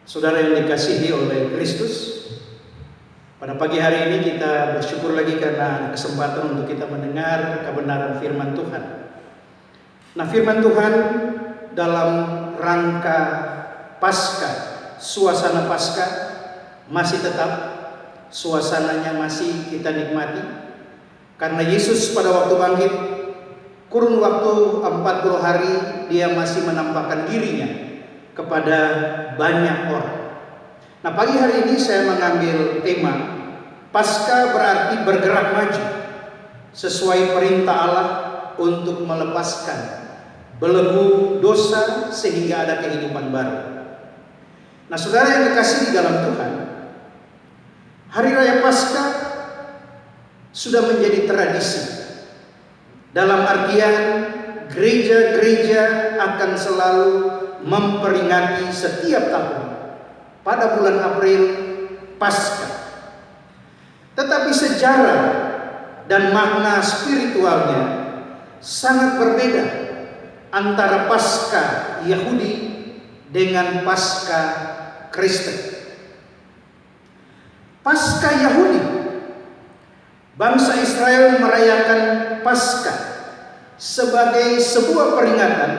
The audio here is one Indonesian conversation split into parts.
Saudara yang dikasihi oleh Kristus, pada pagi hari ini kita bersyukur lagi karena ada kesempatan untuk kita mendengar kebenaran firman Tuhan. Nah, firman Tuhan dalam rangka Paskah, suasana Paskah masih tetap, suasananya masih kita nikmati. Karena Yesus pada waktu bangkit, kurun waktu 40 hari dia masih menampakkan dirinya kepada banyak orang. Nah, pagi hari ini saya mengambil tema Paskah berarti bergerak maju sesuai perintah Allah untuk melepaskan belenggu dosa sehingga ada kehidupan baru. Nah, saudara yang dikasihi di dalam Tuhan, Hari Raya Paskah sudah menjadi tradisi. Dalam artian gereja-gereja akan selalu memperingati setiap tahun pada bulan April Paskah. Tetapi sejarah dan makna spiritualnya sangat berbeda antara Paskah Yahudi dengan Paskah Kristen. Paskah Yahudi, bangsa Israel merayakan Paskah sebagai sebuah peringatan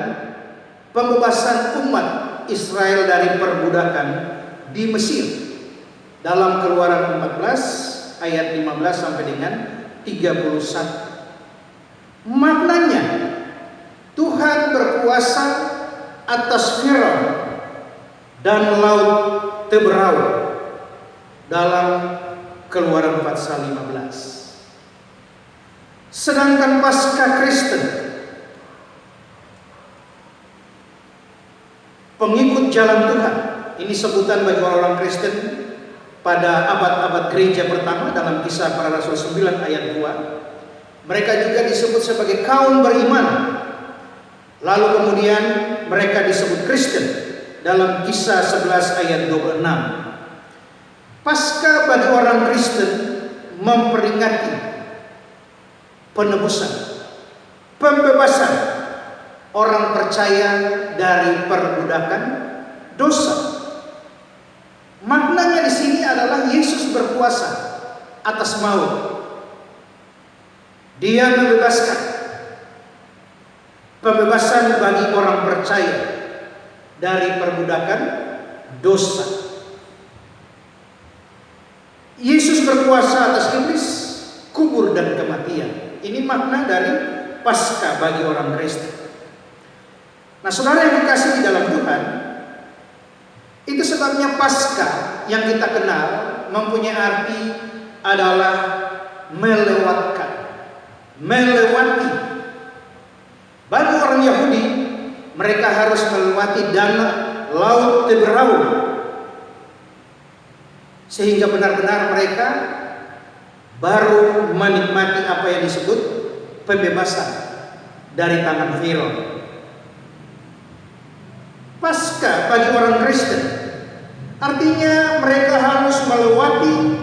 pembebasan umat Israel dari perbudakan di Mesir. Dalam Keluaran 14 ayat 15 sampai dengan 31. Maknanya Tuhan berkuasa atas Firaun dan laut Teberau dalam Keluaran 14 15. Sedangkan Paskah Kristen, pengikut jalan Tuhan, ini sebutan bagi orang Kristen pada abad-abad gereja pertama dalam Kisah Para Rasul 9 ayat 2. Mereka juga disebut sebagai kaum beriman. Lalu kemudian mereka disebut Kristen dalam Kisah 11 ayat 26. Paskah bagi orang Kristen memperingati penebusan, pembebasan orang percaya dari perbudakan dosa. Maknanya di sini adalah Yesus berkuasa atas maut. Dia membebaskan, pembebasan bagi orang percaya dari perbudakan dosa. Yesus berkuasa atas iblis, kubur dan kematian. Ini makna dari Paskah bagi orang Kristen. Nah, saudara yang dikasihi di dalam Tuhan, itu sebabnya Paskah yang kita kenal mempunyai arti adalah melewatkan, melewati. Bagi orang Yahudi, mereka harus melewati danau laut Teberau, sehingga benar-benar mereka baru menikmati apa yang disebut pembebasan dari tangan Firaun. Paskah bagi orang Kristen artinya mereka harus melewati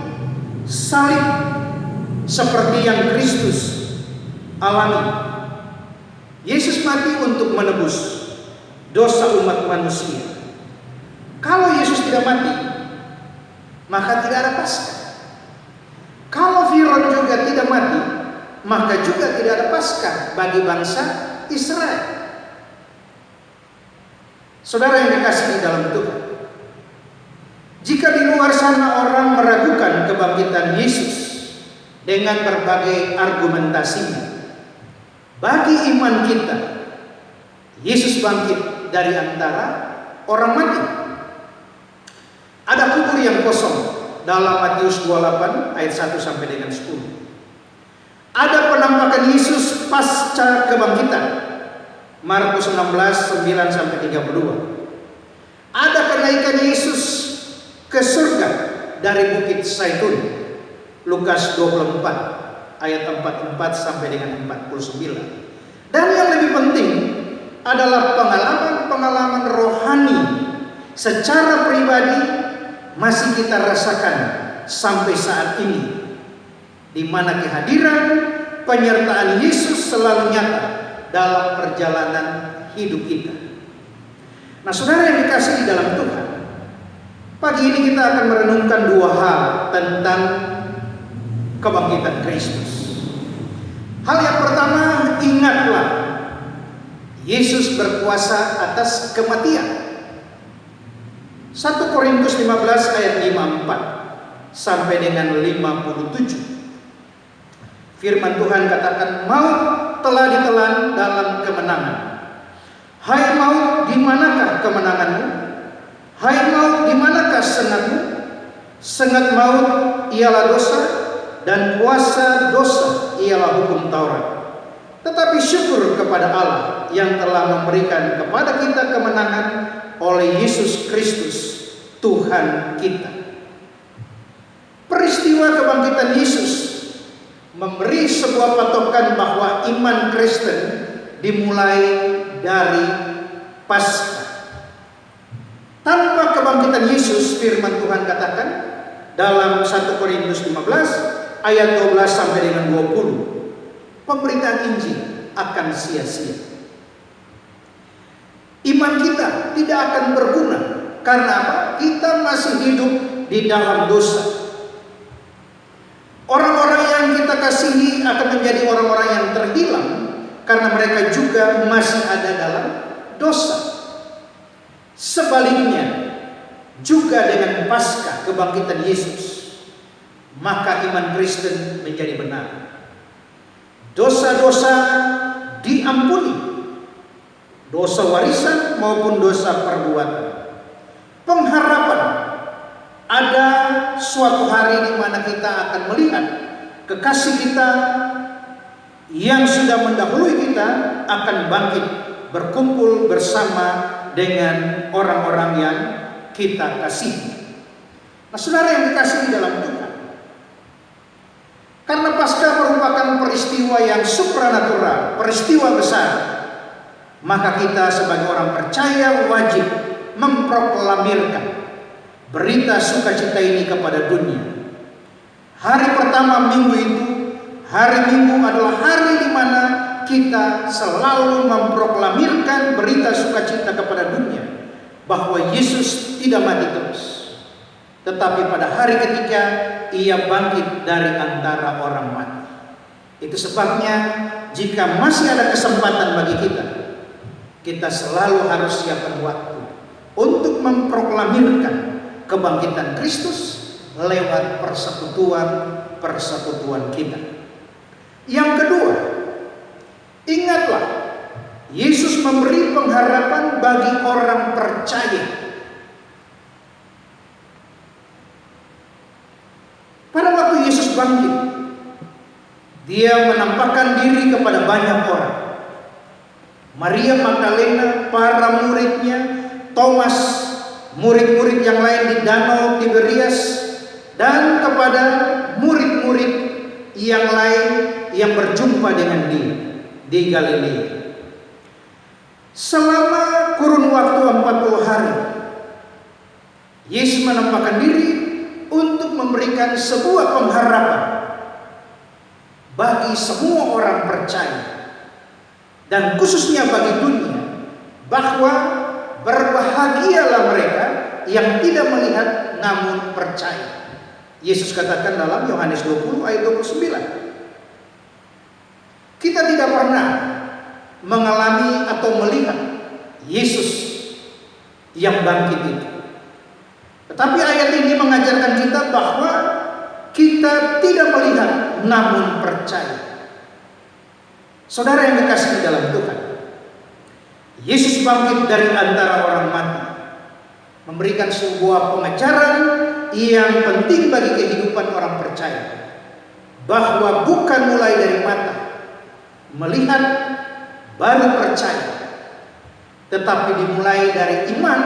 salib seperti yang Kristus alami. Yesus mati untuk menebus dosa umat manusia. Kalau Yesus tidak mati, maka tidak ada Paskah. Kalau Firaun juga tidak mati, maka juga tidak ada Paskah bagi bangsa Israel. Saudara yang dikasihi dalam Tuhan, jika di luar sana orang meragukan kebangkitan Yesus dengan berbagai argumentasinya, bagi iman kita, Yesus bangkit dari antara orang mati. Ada kubur yang kosong dalam Matius 28 ayat 1 sampai dengan 10. Ada penampakan Yesus pasca kebangkitan, Markus 16 9 sampai 32. Ada kenaikan Yesus ke surga dari Bukit Zaitun, Lukas 24 ayat 44 sampai dengan 49. Dan yang lebih penting adalah pengalaman-pengalaman rohani secara pribadi masih kita rasakan sampai saat ini, di mana kehadiran penyertaan Yesus selalu nyata dalam perjalanan hidup kita. Nah, saudara yang dikasihi dalam Tuhan, Pagi ini kita akan merenungkan dua hal tentang kebangkitan Kristus. Hal yang pertama, ingatlah Yesus berkuasa atas kematian. 1 Korintus 15 ayat 54 sampai dengan 57. Firman Tuhan katakan, maut telah ditelan dalam kemenangan. Hai maut, di manakah kemenanganmu? Hai maut, di manakah sengatmu? Sengat maut ialah dosa, dan kuasa dosa ialah hukum Taurat. Tetapi syukur kepada Allah yang telah memberikan kepada kita kemenangan oleh Yesus Kristus Tuhan kita. Peristiwa kebangkitan Yesus memberi sebuah patokan bahwa iman Kristen dimulai dari Paskah. Tanpa kebangkitan Yesus, firman Tuhan katakan dalam 1 Korintus 15 ayat 12 sampai dengan 20, pemberitaan Injil akan sia-sia. Iman kita tidak akan berguna. Karena apa? Kita masih hidup di dalam dosa. Orang-orang yang kita kasihi akan menjadi orang-orang yang terhilang karena mereka juga masih ada dalam dosa. Sebaliknya, juga dengan Paskah kebangkitan Yesus, maka iman Kristen menjadi benar. Dosa-dosa diampuni, dosa warisan maupun dosa perbuatan. Pengharapan, ada suatu hari di mana kita akan melihat kekasih kita yang sudah mendahului kita akan bangkit berkumpul bersama dengan orang-orang yang kita kasihi. Nah, saudara yang dikasihi dalam Tuhan, karena Paskah merupakan peristiwa yang supranatural, peristiwa besar, maka kita sebagai orang percaya wajib memproklamirkan berita sukacita ini kepada dunia. Hari pertama minggu itu, hari Minggu adalah hari di mana kita selalu memproklamirkan berita sukacita kepada dunia bahwa Yesus tidak mati terus, tetapi pada hari ketiga ia bangkit dari antara orang mati. Itu sebabnya jika masih ada kesempatan bagi kita, kita selalu harus siapkan waktu untuk memproklamirkan kebangkitan Kristus lewat persekutuan kita. Yang kedua, ingatlah Yesus memberi pengharapan bagi orang percaya. Pada waktu Yesus bangkit, dia menampakkan diri kepada banyak orang. Maria Magdalena, para muridnya, Thomas, murid-murid yang lain di Danau Tiberias, dan kepada murid-murid yang lain yang berjumpa dengan dia di Galilea. Selama kurun waktu 40 hari, Yesus menampakkan diri untuk memberikan sebuah pengharapan bagi semua orang percaya, dan khususnya bagi dunia, bahwa berbahagialah mereka yang tidak melihat namun percaya. Yesus katakan dalam Yohanes 20 ayat 29. Kita tidak pernah mengalami atau melihat Yesus yang bangkit itu. Tetapi ayat ini mengajarkan kita bahwa kita tidak melihat namun percaya. Saudara yang dikasihi dalam Tuhan, Yesus bangkit dari antara orang mati, memberikan sebuah pengajaran yang penting bagi kehidupan orang percaya, bahwa bukan mulai dari mata melihat baru percaya, tetapi dimulai dari iman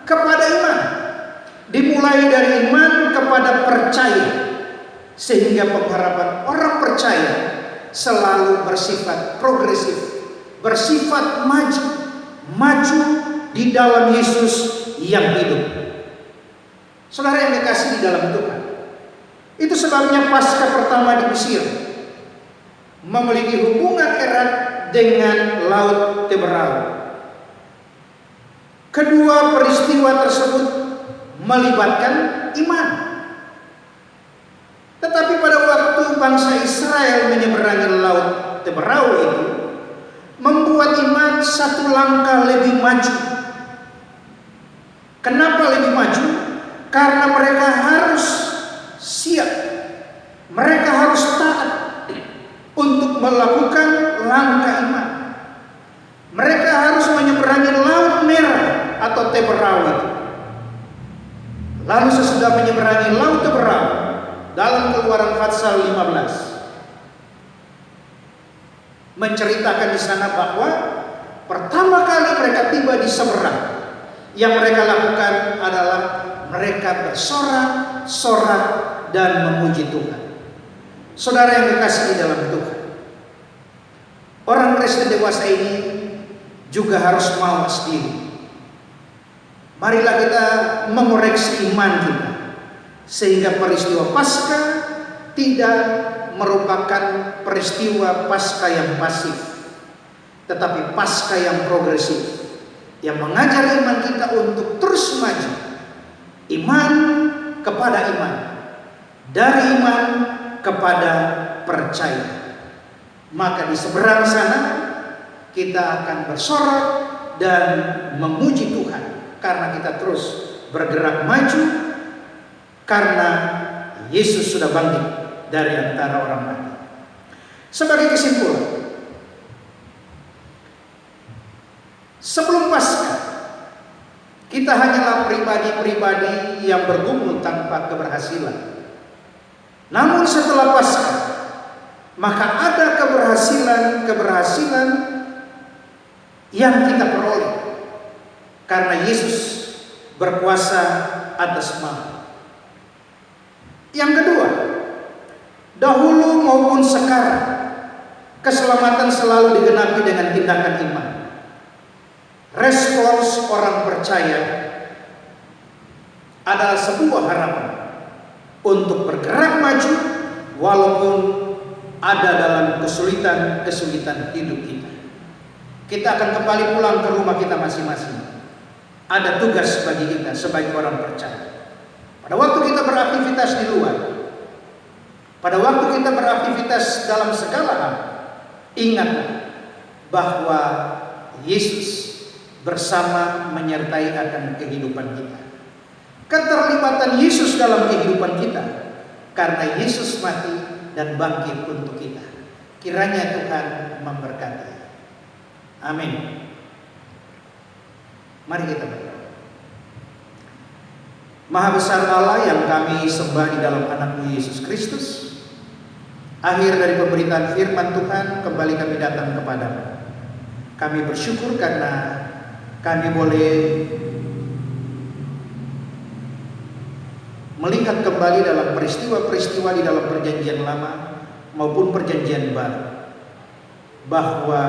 kepada iman, dimulai dari iman kepada percaya, sehingga pengharapan orang percaya selalu bersifat progresif, bersifat maju di dalam Yesus yang hidup. Saudara yang dikasihi dalam Tuhan, itu sebabnya Paskah pertama di Mesir memiliki hubungan erat dengan Laut Teberau. Kedua peristiwa tersebut melibatkan iman. Tetapi pada waktu bangsa Israel menyeberangi laut Teberau itu, membuat iman satu langkah lebih maju. Kenapa lebih maju? Karena mereka harus siap, mereka harus taat untuk melakukan langkah iman. Mereka harus menyeberangi Laut Merah atau Teberau itu. Lalu sesudah menyeberangi Laut Teberau, dalam Keluaran pasal 15 menceritakan di sana bahwa pertama kali mereka tiba di seberang, yang mereka lakukan adalah mereka bersorak-sorak dan memuji Tuhan. Saudara yang dikasihi dalam Tuhan, orang Kristen dewasa ini juga harus mawas diri. Marilah kita mengoreksi iman kita, sehingga peristiwa Paskah tidak merupakan peristiwa Paskah yang pasif, tetapi Paskah yang progresif, yang mengajar iman kita untuk terus maju. Iman kepada iman, dari iman kepada percaya. Maka di seberang sana kita akan bersorak dan memuji Tuhan, karena kita terus bergerak maju, karena Yesus sudah bangkit dari antara orang mati. Sebagai kesimpulan, sebelum Paskah kita hanyalah pribadi-pribadi yang bergumul tanpa keberhasilan. Namun setelah Paskah, maka ada keberhasilan yang kita peroleh, karena Yesus berkuasa atas maut. Yang kedua, dahulu maupun sekarang, keselamatan selalu digenapi dengan tindakan iman. Respons orang percaya adalah sebuah harapan untuk bergerak maju walaupun ada dalam kesulitan hidup kita. Kita akan kembali pulang ke rumah kita masing-masing. Ada tugas bagi kita sebagai orang percaya. Pada waktu kita beraktivitas di luar, pada waktu kita beraktivitas dalam segala hal, ingat bahwa Yesus bersama menyertai akan kehidupan kita. Keterlibatan Yesus dalam kehidupan kita, karena Yesus mati dan bangkit untuk kita. Kiranya Tuhan memberkati. Amin. Mari kita berdoa. Maha besar Allah yang kami sembah di dalam anak-Mu Yesus Kristus, akhir dari pemberitaan firman Tuhan kembali kami datang kepadamu. Kami bersyukur karena kami boleh melihat kembali dalam peristiwa-peristiwa di dalam perjanjian lama maupun perjanjian baru, bahwa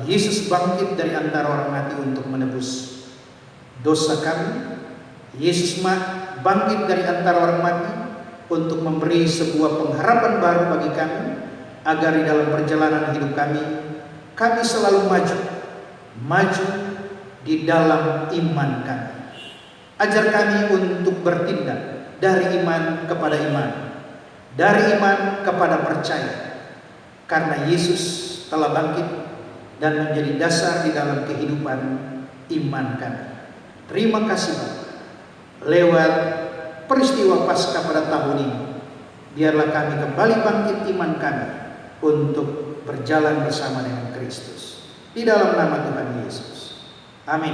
Yesus bangkit dari antara orang mati untuk menebus dosa kami. Yesus bangkit dari antara orang mati untuk memberi sebuah pengharapan baru bagi kami, agar di dalam perjalanan hidup kami selalu maju di dalam iman kami. Ajar kami untuk bertindak dari iman kepada iman, dari iman kepada percaya, karena Yesus telah bangkit dan menjadi dasar di dalam kehidupan iman kami. Terima kasih Bapak. Lewat peristiwa Paskah pada tahun ini, biarlah kami kembali bangkit iman kami untuk berjalan bersama dengan Kristus. Di dalam nama Tuhan Yesus. Amin.